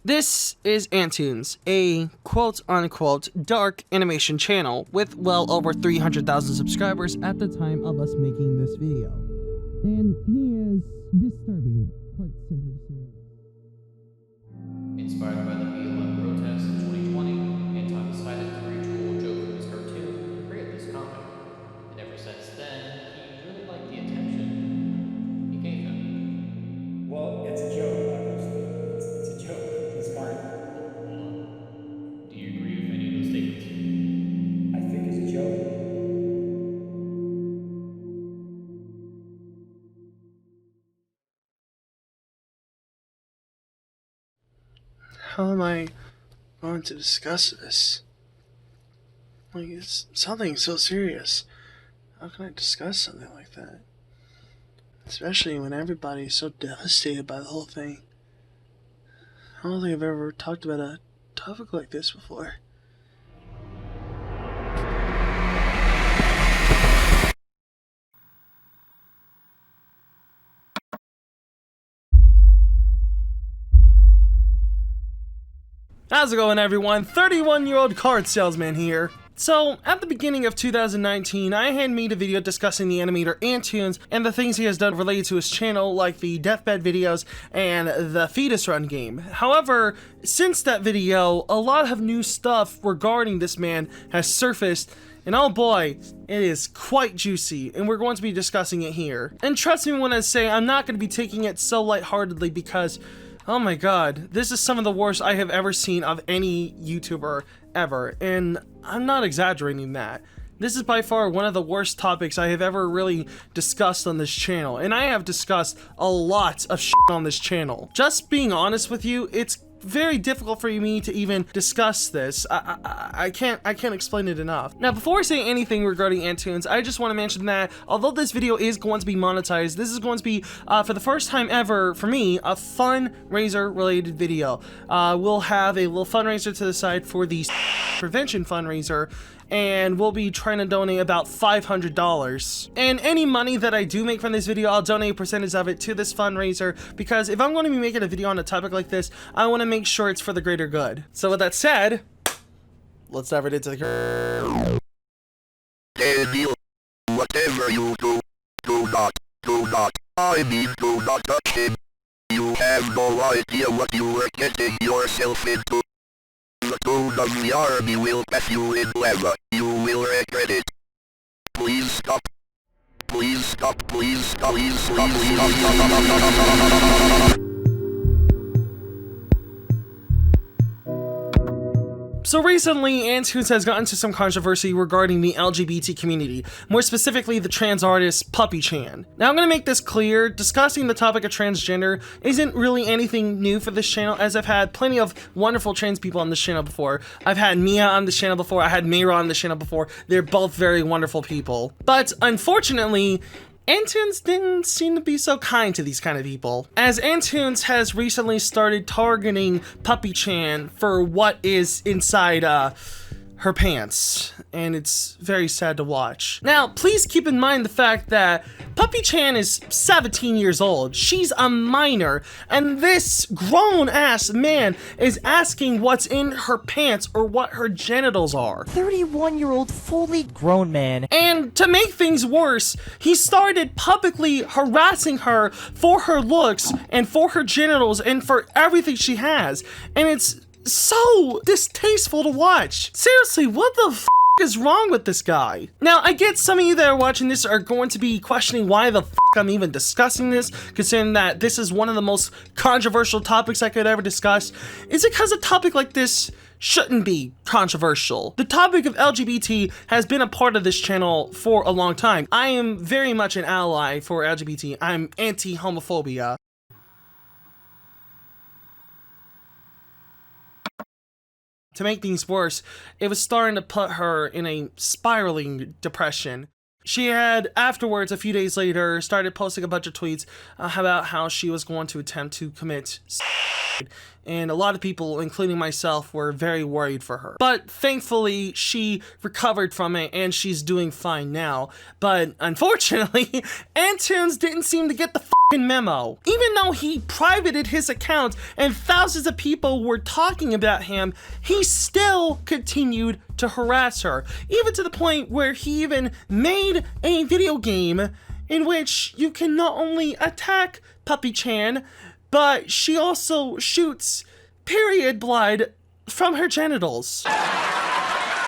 This is Antoons, a quote-unquote dark animation channel with well over 300,000 subscribers at the time of us making this video. And he is disturbing, quite simply to say. Inspired by the BLM protests in 2020, Anton decided to retool a joke from his cartoon and create this comic. And ever since then, he really liked the attention he gave him. Well, it's a joke, obviously. It's a joke. It's fine. Hold on. Do you agree with any of those statements? I think it's a joke. How am I going to discuss this? Like, it's something so serious. How can I discuss something like that? Especially when everybody's so devastated by the whole thing. I don't think I've ever talked about a topic like this before. How's it going, everyone? 31-year-old card salesman here. So, at the beginning of 2019, I had made a video discussing the animator Antoons and the things he has done related to his channel, like the deathbed videos and the fetus run game. However, since that video, a lot of new stuff regarding this man has surfaced, and oh boy, it is quite juicy, and we're going to be discussing it here. And trust me when I say I'm not going to be taking it so lightheartedly because, oh my god, this is some of the worst I have ever seen of any YouTuber ever, and I'm not exaggerating that. This is by far one of the worst topics I have ever really discussed on this channel, and I have discussed a lot of shit on this channel. Just being honest with you, it's very difficult for me to even discuss this. I can't explain it enough. Now, before I say anything regarding Antoons, I just want to mention that although this video is going to be monetized, this is going to be, for the first time ever for me, a fundraiser related video. We'll have a little fundraiser to the side for the Prevention Fundraiser, and we'll be trying to donate about $500. And any money that I do make from this video, I'll donate a percentage of it to this fundraiser, because if I'm going to be making a video on a topic like this, I want to make sure it's for the greater good. So with that said, let's dive right into the... Daniel, whatever you do not, I mean do not touch him. You have no idea what you are getting yourself into. The tone of the army will pass you in lava. You will regret it. Please stop. Please stop. Please stop. Please stop. Please stop. So recently, Antoons has gotten into some controversy regarding the LGBT community, more specifically the trans artist Puppy Chan. Now I'm going to make this clear, discussing the topic of transgender isn't really anything new for this channel, as I've had plenty of wonderful trans people on this channel before. I've had Mia on this channel before, I had Mayra on this channel before. They're both very wonderful people. But unfortunately, Antoons didn't seem to be so kind to these kind of people, as Antoons has recently started targeting Puppy Chan for what is inside her pants, and it's very sad to watch. Now, please keep in mind the fact that Puppy Chan is 17 years old. She's a minor, and this grown-ass man is asking what's in her pants or what her genitals are. 31-year-old fully grown man. And to make things worse, he started publicly harassing her for her looks and for her genitals and for everything she has. And it's so distasteful to watch. Seriously, what the f is wrong with this guy? Now, I get some of you that are watching this are going to be questioning why the f I'm even discussing this, considering that this is one of the most controversial topics I could ever discuss. Is it because a topic like this shouldn't be controversial? The topic of LGBT has been a part of this channel for a long time. I am very much an ally for LGBT. I'm anti-homophobia. To make things worse, it was starting to put her in a spiraling depression. She had, afterwards, a few days later, started posting a bunch of tweets about how she was going to attempt to commit and a lot of people, including myself, were very worried for her. But thankfully, she recovered from it and she's doing fine now. But unfortunately, Antoons didn't seem to get the fucking memo. Even though he privated his account and thousands of people were talking about him, he still continued to harass her, even to the point where he even made a video game in which you can not only attack Puppy-chan, but she also shoots period blood from her genitals.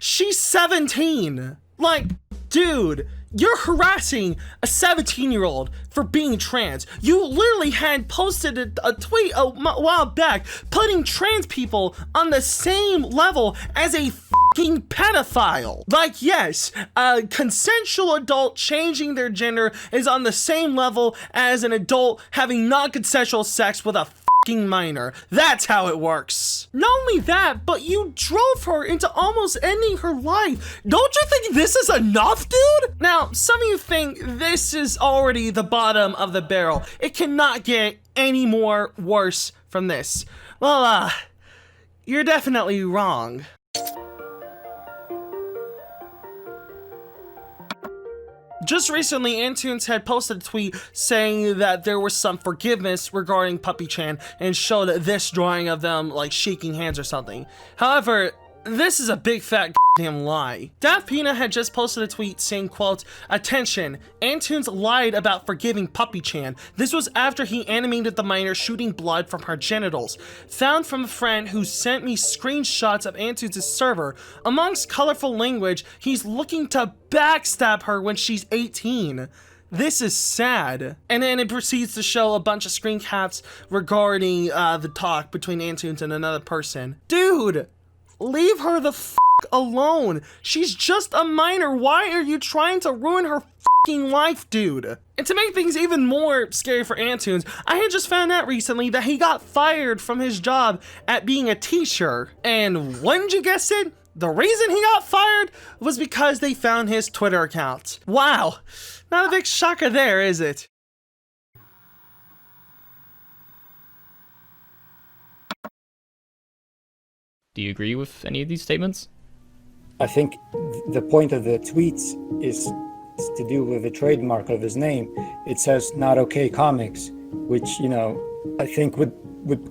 She's 17. Like, dude, you're harassing a 17-year-old for being trans. You literally had posted a tweet a while back putting trans people on the same level as a fucking pedophile. Like, yes, a consensual adult changing their gender is on the same level as an adult having non-consensual sex with a fucking minor. That's how it works. Not only that, but you drove her into almost ending her life. Don't you think this is enough, dude? Now, some of you think this is already the bottom of the barrel. It cannot get any more worse from this. Well, you're definitely wrong. Just recently, Antoons had posted a tweet saying that there was some forgiveness regarding Puppy-chan and showed this drawing of them like shaking hands or something. However, this is a big fat goddamn lie. Daft Pina had just posted a tweet saying, quote, "Attention, Antoons lied about forgiving Puppy-chan. This was after he animated the minor shooting blood from her genitals. Found from a friend who sent me screenshots of Antoons' server. Amongst colorful language, he's looking to backstab her when she's 18. This is sad." And then it proceeds to show a bunch of screen caps regarding the talk between Antoons and another person. Dude, leave her the f*** alone. She's just a minor. Why are you trying to ruin her f***ing life, dude? And to make things even more scary for Antoons, I had just found out recently that he got fired from his job at being a teacher. And wouldn't you guess it? The reason he got fired was because they found his Twitter account. Wow, not a big shocker there, is it? Do you agree with any of these statements? I think the point of the tweets is to do with the trademark of his name. It says "Not Okay Comics," which, you know, I think would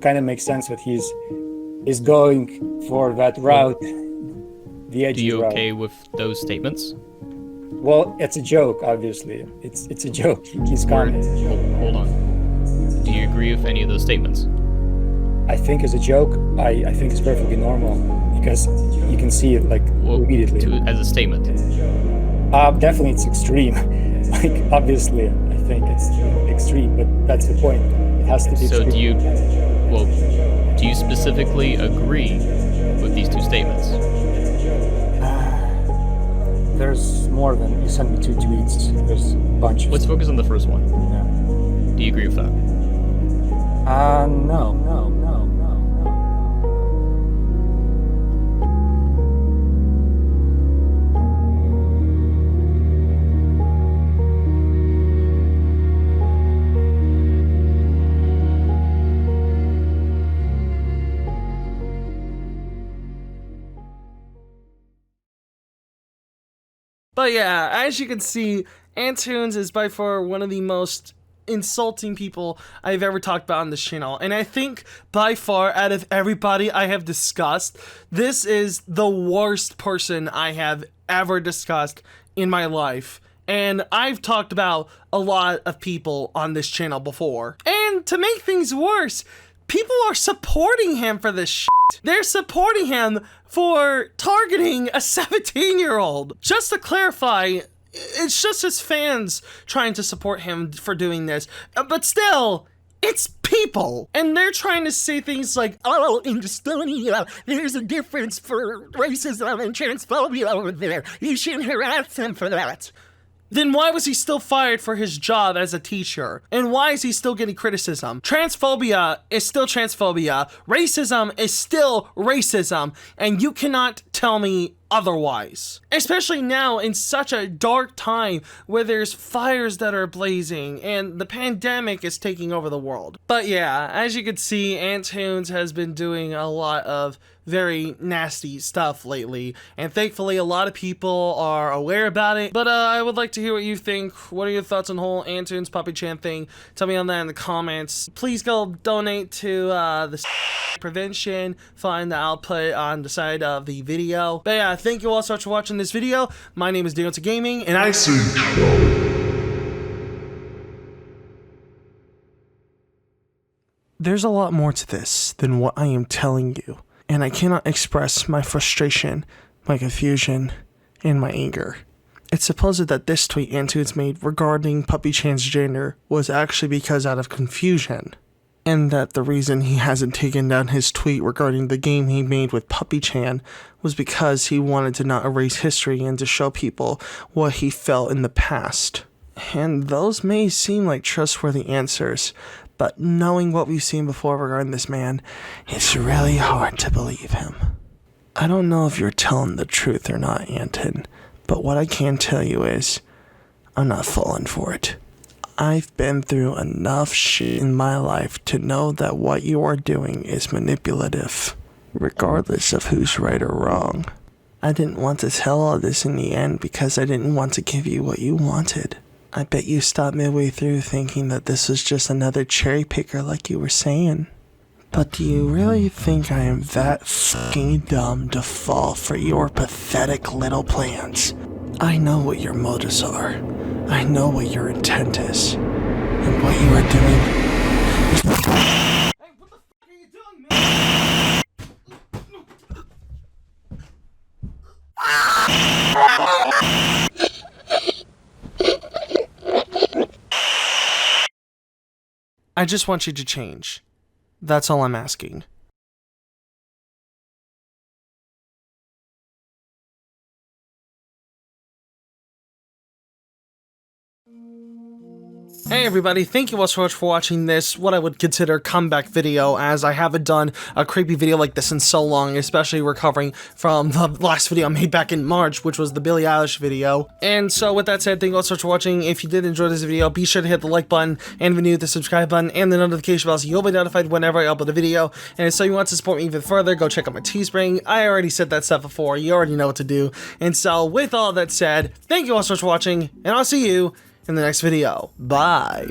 kind of make sense that he's going for that route, the edgy route. Do you okay with those statements? Well, it's a joke, obviously. It's a joke. He's comics. Hold on. Do you agree with any of those statements? I think as a joke, I think it's perfectly normal because you can see it like immediately. As a statement. Definitely it's extreme. Like, obviously, I think it's extreme, but that's the point. It has to be So extreme. do you specifically agree with these two statements? There's more than, you sent me 2 tweets. There's a bunch of Let's focus on the first one. Yeah. Do you agree with that? No. But yeah, as you can see, Antoons is by far one of the most insulting people I've ever talked about on this channel. And I think by far, out of everybody I have discussed, this is the worst person I have ever discussed in my life. And I've talked about a lot of people on this channel before. And to make things worse, people are supporting him for this shit. They're supporting him for targeting a 17-year-old. Just to clarify, it's just his fans trying to support him for doing this. But still, it's people. And they're trying to say things like, "Oh, in Estonia, there's a difference for racism and transphobia over there. You shouldn't harass him for that." Then why was he still fired for his job as a teacher? And why is he still getting criticism? Transphobia is still transphobia. Racism is still racism. And you cannot tell me otherwise. Especially now in such a dark time where there's fires that are blazing and the pandemic is taking over the world. But yeah, as you can see, Antoons has been doing a lot of very nasty stuff lately, and thankfully a lot of people are aware about it. But I would like to hear what you think. What are your thoughts on the whole Antoons Puppy Chan thing? Tell me on that in the comments. Please go donate to the Prevention Fund that I'll put on the side of the video. But yeah, thank you all so much for watching this video. My name is Antoons Gaming, and I see there's a lot more to this than what I am telling you, and I cannot express my frustration, my confusion, and my anger. It's supposed that this tweet Antoons made regarding Puppy Chan's gender was actually because out of confusion, and that the reason he hasn't taken down his tweet regarding the game he made with Puppy Chan was because he wanted to not erase history and to show people what he felt in the past. And those may seem like trustworthy answers, but knowing what we've seen before regarding this man, it's really hard to believe him. I don't know if you're telling the truth or not, Anton, but what I can tell you is, I'm not falling for it. I've been through enough shit in my life to know that what you are doing is manipulative, regardless of who's right or wrong. I didn't want to tell all this in the end because I didn't want to give you what you wanted. I bet you stopped midway through thinking that this was just another cherry picker like you were saying. But do you really think I am that fucking dumb to fall for your pathetic little plans? I know what your motives are. I know what your intent is. And what you are doing is... Hey, what the fuck are you doing, man? I just want you to change. That's all I'm asking. Hey everybody, thank you all so much for watching this, what I would consider comeback video, as I haven't done a creepy video like this in so long, especially recovering from the last video I made back in March, which was the Billie Eilish video. And so with that said, thank you all so much for watching. If you did enjoy this video, be sure to hit the like button, and if you're new, the subscribe button, and the notification bell so you'll be notified whenever I upload a video. And so you want to support me even further, go check out my Teespring. I already said that stuff before, you already know what to do. And so with all that said, thank you all so much for watching, and I'll see you in the next video. Bye.